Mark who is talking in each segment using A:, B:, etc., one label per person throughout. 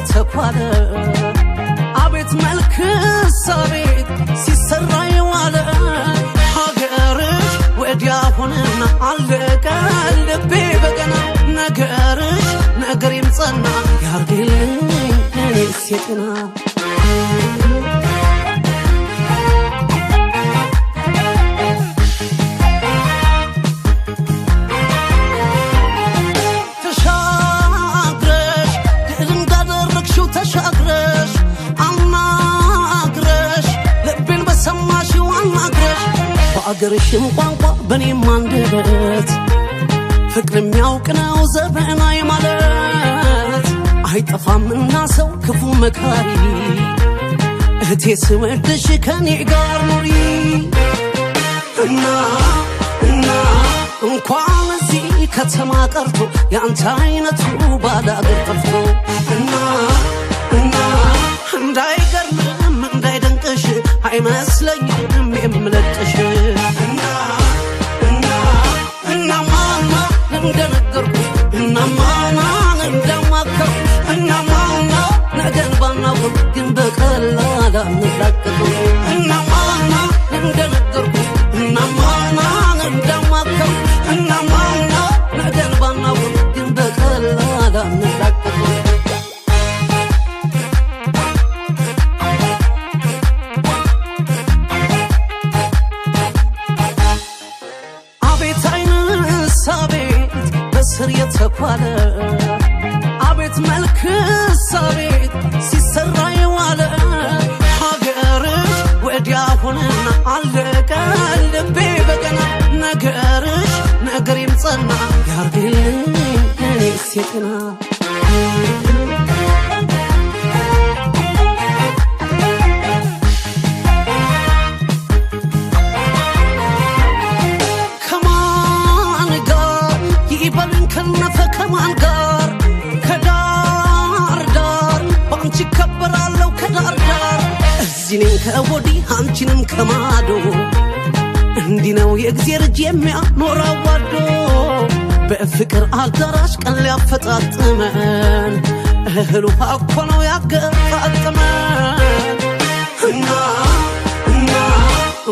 A: ተኳለ አቤት መልክ ሳቤት ሲሰራ የዋለ ሀገርሽ ወዲያ ሆነና አለቀ ልቤ በገና ነገርሽ ነገሬም ጸና ያርግልኝ እኔስ የጤና አገርሽም ቋንቋ በኔም አንደበት ፍቅር የሚያውቅ ነው ዘበናይ ማለት አይጠፋምና ሰው ክፉ መካሪ እህቴ ስወድሽ ከኔ ጋር ኑሪ እና እንኳን እዚህ ከተማ ቀርቶ ያንተ አይነቱ ባላገር ጠፍቶ እና እንዳይገርምም እንዳይደንቅሽ አይመስለኝም የምለቅሽ እናማና እንደነገርኩሽ እናማና እንደማከርኩሽ እናማና ነገን ባናውቅ ግን በቀላል አንላቀቅም እናማና እንደነገርኩሽ እናማና እንደማከርኩሽ እናማና ነገን ባናውቅ ግን በቀላል አንላቀቅም ስር የተኳለ አቤት መልክ ሳቤት ሲሰራ የዋለ ሀገርሽ ወዲያ ሆነና አለቀ ልቤ በገና ነገርሽ ነገሬም ጸና ያርግልኝ እኔስ የጤና ከነፈ ከማን ጋር ከዳር ዳር ባንቺ ከበራለው ከዳር ዳር እዚህን ከወዲህ አንቺንም ከማዶ እንዲህ ነው የእግዚአብሔር እጅ የሚያኖረው ዋዶ በፍቅር አዳራሽ ቀን ሊያፈጣጥመን እህል ውሃ እኮ ነው ያገጣጥመን እና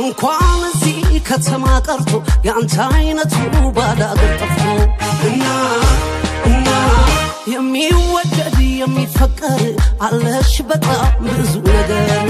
A: እንኳን እዚህ ከተማ ቀርቶ ያንተ አይነቱ ባላገር ጠፍቶ እና የሚወደድ የሚፈቀር አለሽ በጣም ብዙ ነገር